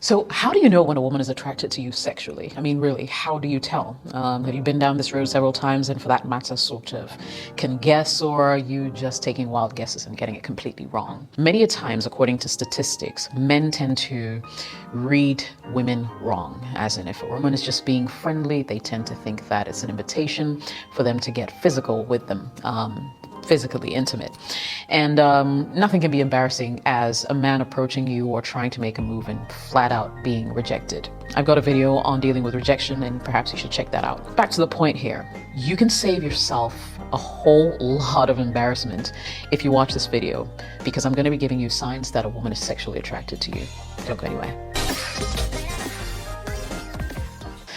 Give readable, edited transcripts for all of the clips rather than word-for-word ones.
So, how do you know when a woman is attracted to you sexually? I mean, really, how do you tell? Have you been down this road several times and, for that matter, sort of can guess, or are you just taking wild guesses and getting it completely wrong? Many a times, according to statistics, men tend to read women wrong. As in, if a woman is just being friendly, they tend to think that it's an invitation for them to get physical with them. Physically intimate. And nothing can be embarrassing as a man approaching you or trying to make a move and flat out being rejected. I've got a video on dealing with rejection, and perhaps you should check that out. Back to the point here. You can save yourself a whole lot of embarrassment if you watch this video, because I'm going to be giving you signs that a woman is sexually attracted to you. Don't go anywhere.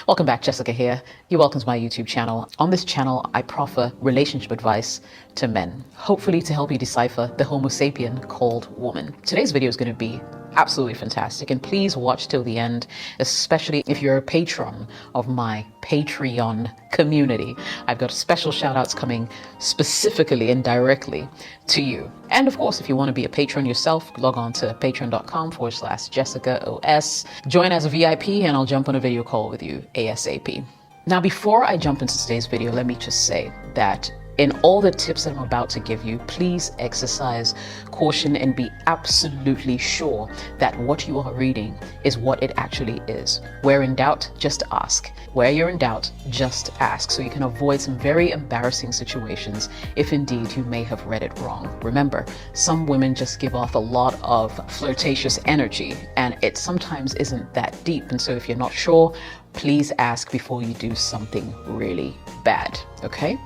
Welcome back, Jessica here. You're welcome to my YouTube channel. On this channel, I proffer relationship advice to men, hopefully to help you decipher the Homo sapien called woman. Today's video is going to be absolutely fantastic, and please watch till the end, especially if you're a patron of my Patreon community. I've got special shout outs coming specifically and directly to you. And of course, if you want to be a patron yourself, log on to patreon.com/JessicaOS. Join as a VIP and I'll jump on a video call with you ASAP. Now, before I jump into today's video, let me just say that in all the tips that I'm about to give you, please exercise caution and be absolutely sure that what you are reading is what it actually is. Where in doubt, just ask. Where you're in doubt, just ask, so you can avoid some very embarrassing situations if indeed you may have read it wrong. Remember, some women just give off a lot of flirtatious energy, and it sometimes isn't that deep. And so if you're not sure, please ask before you do something really bad, okay?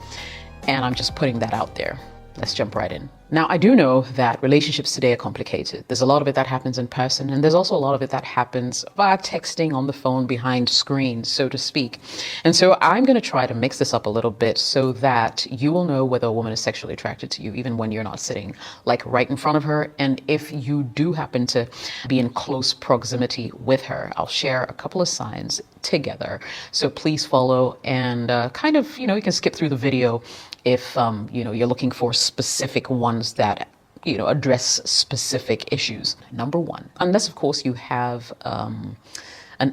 And I'm just putting that out there. Let's jump right in. Now, I do know that relationships today are complicated. There's a lot of it that happens in person, and there's also a lot of it that happens via texting, on the phone, behind screens, so to speak. And so I'm going to try to mix this up a little bit so that you will know whether a woman is sexually attracted to you, even when you're not sitting like right in front of her. And if you do happen to be in close proximity with her, I'll share a couple of signs together. So please follow, and kind of, you can skip through the video if you're looking for specific ones that address specific issues. Number one, unless of course you have an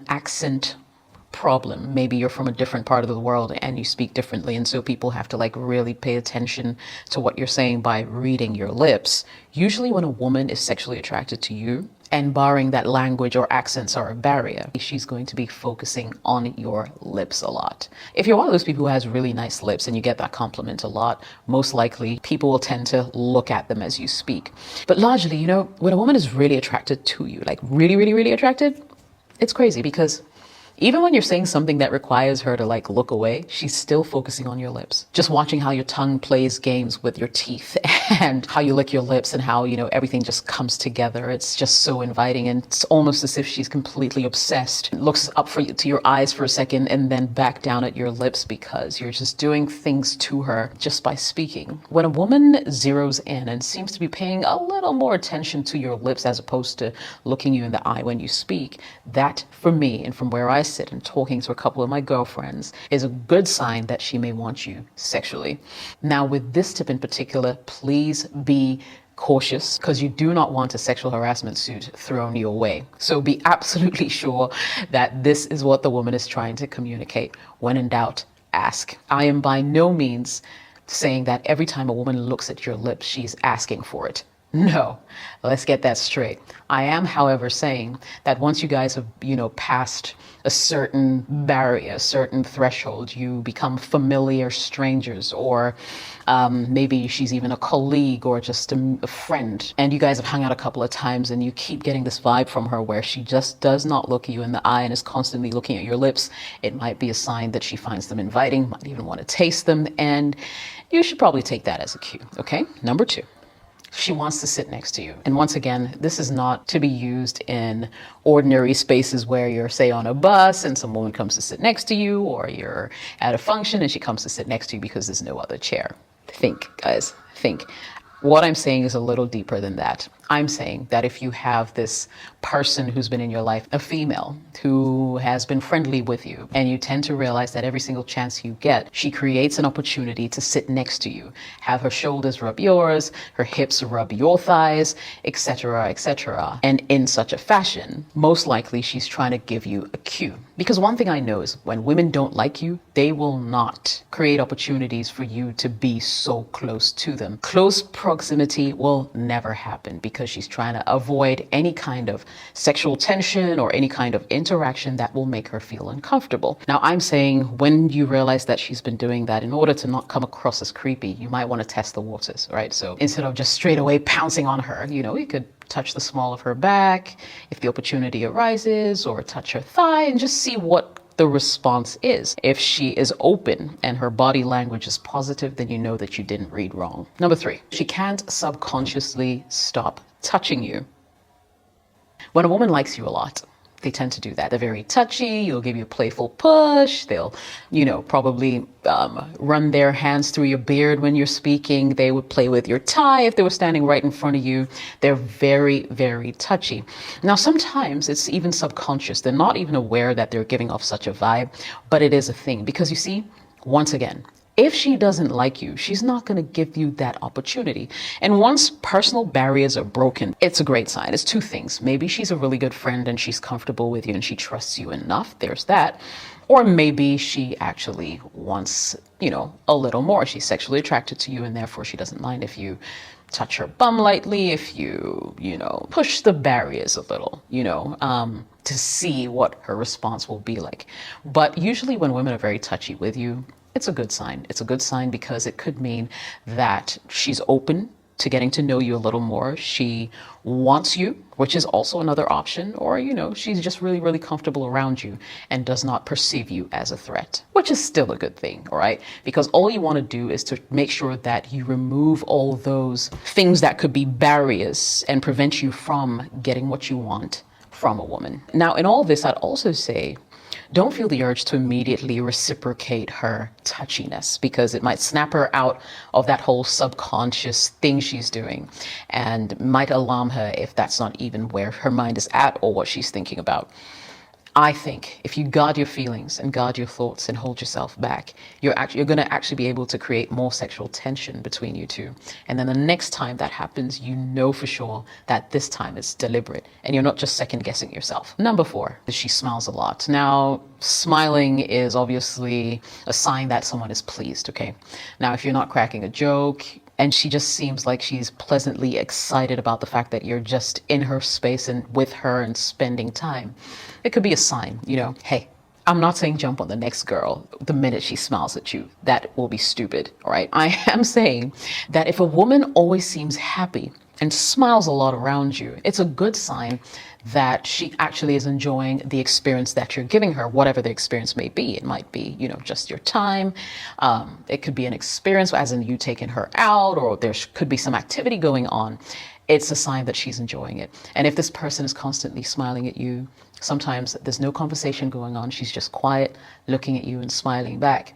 accent problem. Maybe you're from a different part of the world and you speak differently, and so people have to really pay attention to what you're saying by reading your lips. Usually when a woman is sexually attracted to you, and barring that language or accents are a barrier, she's going to be focusing on your lips a lot. If you're one of those people who has really nice lips and you get that compliment a lot, most likely people will tend to look at them as you speak. But largely, when a woman is really attracted to you, like really, really, really attracted, it's crazy, because even when you're saying something that requires her to look away, she's still focusing on your lips. Just watching how your tongue plays games with your teeth and how you lick your lips and how, everything just comes together. It's just so inviting, and it's almost as if she's completely obsessed. Looks up to your eyes for a second and then back down at your lips, because you're just doing things to her just by speaking. When a woman zeroes in and seems to be paying a little more attention to your lips as opposed to looking you in the eye when you speak, that for me, and from where I sit and talking to a couple of my girlfriends, is a good sign that she may want you sexually. Now, with this tip in particular, please be cautious, because you do not want a sexual harassment suit thrown your way. So be absolutely sure that this is what the woman is trying to communicate. When in doubt, ask. I am by no means saying that every time a woman looks at your lips, she's asking for it. No, let's get that straight. I am, however, saying that once you guys have, passed a certain barrier, a certain threshold, you become familiar strangers, or maybe she's even a colleague or just a friend, and you guys have hung out a couple of times and you keep getting this vibe from her where she just does not look you in the eye and is constantly looking at your lips, it might be a sign that she finds them inviting, might even want to taste them, and you should probably take that as a cue, okay? Number two. She wants to sit next to you. And once again, this is not to be used in ordinary spaces where you're, say, on a bus and some woman comes to sit next to you, or you're at a function and she comes to sit next to you because there's no other chair. Think, guys, think. What I'm saying is a little deeper than that. I'm saying that if you have this person who's been in your life, a female who has been friendly with you, and you tend to realize that every single chance you get, she creates an opportunity to sit next to you, have her shoulders rub yours, her hips rub your thighs, etc., etc. And in such a fashion, most likely she's trying to give you a cue. Because one thing I know is when women don't like you, they will not create opportunities for you to be so close to them. Close proximity will never happen because she's trying to avoid any kind of sexual tension or any kind of interaction that will make her feel uncomfortable. Now, I'm saying when you realize that she's been doing that, in order to not come across as creepy, you might want to test the waters, right? So instead of just straight away pouncing on her, you could touch the small of her back if the opportunity arises, or touch her thigh and just see what the response is. If she is open and her body language is positive, then you know that you didn't read wrong. Number 3, she can't subconsciously stop touching you. When a woman likes you a lot, they tend to do that. They're very touchy. You'll give you a playful push. They'll, probably run their hands through your beard when you're speaking. They would play with your tie if they were standing right in front of you. They're very, very touchy. Now, sometimes it's even subconscious. They're not even aware that they're giving off such a vibe, but it is a thing because you see, once again, if she doesn't like you, she's not going to give you that opportunity. And once personal barriers are broken, it's a great sign. It's 2 things. Maybe she's a really good friend and she's comfortable with you and she trusts you enough. There's that. Or maybe she actually wants, a little more. She's sexually attracted to you and therefore she doesn't mind if you touch her bum lightly, if you, push the barriers a little, to see what her response will be like. But usually when women are very touchy with you, it's a good sign. It's a good sign because it could mean that she's open to getting to know you a little more. She wants you, which is also another option. Or, she's just really, really comfortable around you and does not perceive you as a threat, which is still a good thing, all right? Because all you want to do is to make sure that you remove all those things that could be barriers and prevent you from getting what you want from a woman. Now, in all this, I'd also say, don't feel the urge to immediately reciprocate her touchiness because it might snap her out of that whole subconscious thing she's doing and might alarm her if that's not even where her mind is at or what she's thinking about. I think if you guard your feelings and guard your thoughts and hold yourself back, you're going to actually be able to create more sexual tension between you two. And then the next time that happens, you know for sure that this time it's deliberate and you're not just second guessing yourself. Number 4, she smiles a lot. Now, smiling is obviously a sign that someone is pleased, okay? Now, if you're not cracking a joke, and she just seems like she's pleasantly excited about the fact that you're just in her space and with her and spending time, it could be a sign, hey, I'm not saying jump on the next girl the minute she smiles at you. That will be stupid, all right? I am saying that if a woman always seems happy and smiles a lot around you, it's a good sign that she actually is enjoying the experience that you're giving her, whatever the experience may be. It might be, just your time. It could be an experience as in you taking her out, or there could be some activity going on. It's a sign that she's enjoying it. And if this person is constantly smiling at you, sometimes there's no conversation going on. She's just quiet, looking at you and smiling back,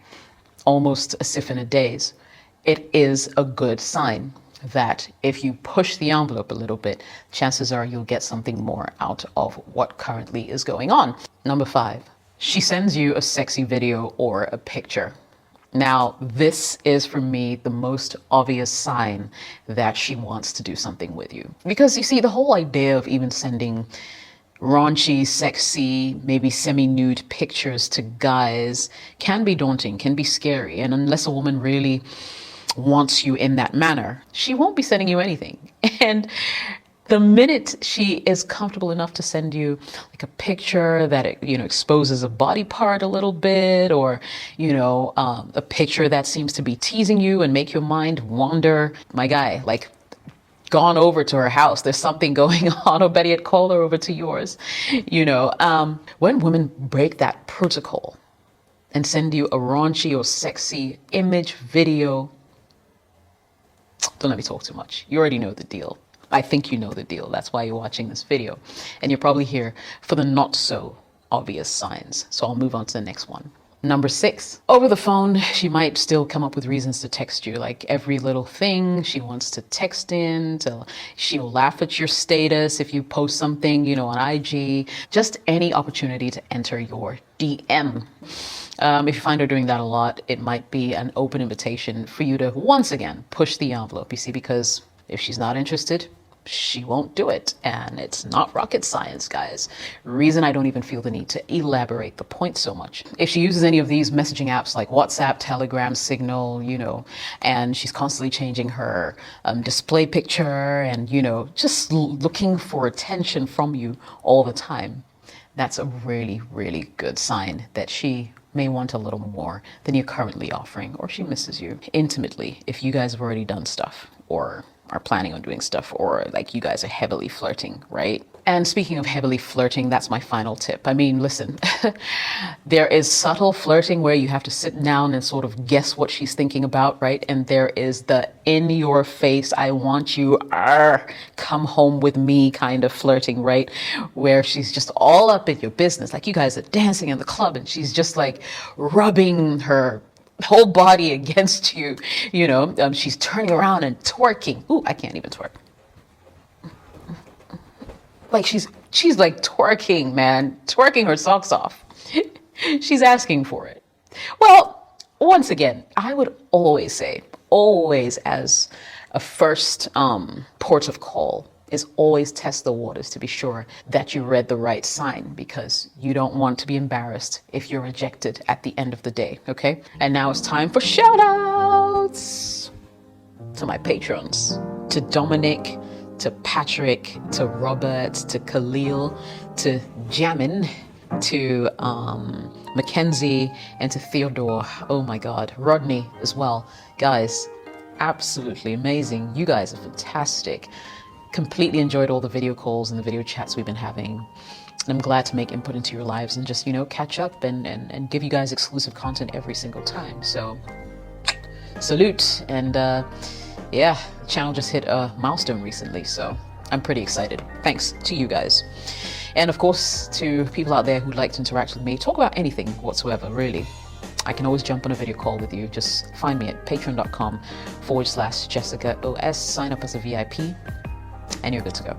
almost as if in a daze. It is a good sign that if you push the envelope a little bit, chances are you'll get something more out of what currently is going on. Number 5, she sends you a sexy video or a picture. Now, this is for me the most obvious sign that she wants to do something with you. Because you see, the whole idea of even sending raunchy, sexy, maybe semi-nude pictures to guys can be daunting, can be scary. And unless a woman really wants you in that manner, she won't be sending you anything. And the minute she is comfortable enough to send you like a picture that exposes a body part a little bit, or a picture that seems to be teasing you and make your mind wander, my guy, gone over to her house, there's something going on, or better yet, call her over to yours. When women break that protocol and send you a raunchy or sexy image, video, don't let me talk too much. You already know the deal. I think you know the deal. That's why you're watching this video. And you're probably here for the not so obvious signs. So I'll move on to the next one. Number 6, over the phone, she might still come up with reasons to text you, like every little thing she wants to text in, she'll laugh at your status if you post something, on IG, just any opportunity to enter your DM. If you find her doing that a lot, it might be an open invitation for you to once again push the envelope, you see, because if she's not interested, she won't do it. And it's not rocket science, guys. Reason I don't even feel the need to elaborate the point so much. If she uses any of these messaging apps like WhatsApp, Telegram, Signal, and she's constantly changing her display picture and, just looking for attention from you all the time, that's a really, really good sign that she may want a little more than you're currently offering, or she misses you intimately if you guys have already done stuff or are planning on doing stuff, or like you guys are heavily flirting, right? And speaking of heavily flirting, that's my final tip. I mean, listen, there is subtle flirting where you have to sit down and sort of guess what she's thinking about, right? And there is the in your face, I want you, come home with me kind of flirting, right? Where she's just all up in your business. Like you guys are dancing in the club and she's just like rubbing her whole body against you, she's turning around and twerking. Ooh, I can't even twerk. Like she's like twerking, man, twerking her socks off. She's asking for it. Well, once again, I would always say, always as a first port of call, is always test the waters to be sure that you read the right sign, because you don't want to be embarrassed if you're rejected at the end of the day, okay? And now it's time for shout outs to my patrons, to Dominic, to Patrick, to Robert, to Khalil, to Jamin, to Mackenzie, and to Theodore. Oh my God, Rodney as well. Guys, absolutely amazing. You guys are fantastic. Completely enjoyed all the video calls and the video chats we've been having. And I'm glad to make input into your lives and just, catch up and give you guys exclusive content every single time. So salute. And the channel just hit a milestone recently, so I'm pretty excited. Thanks to you guys. And of course, to people out there who'd like to interact with me, talk about anything whatsoever, really. I can always jump on a video call with you. Just find me at patreon.com/JessicaOS. Sign up as a VIP. And you're good to go.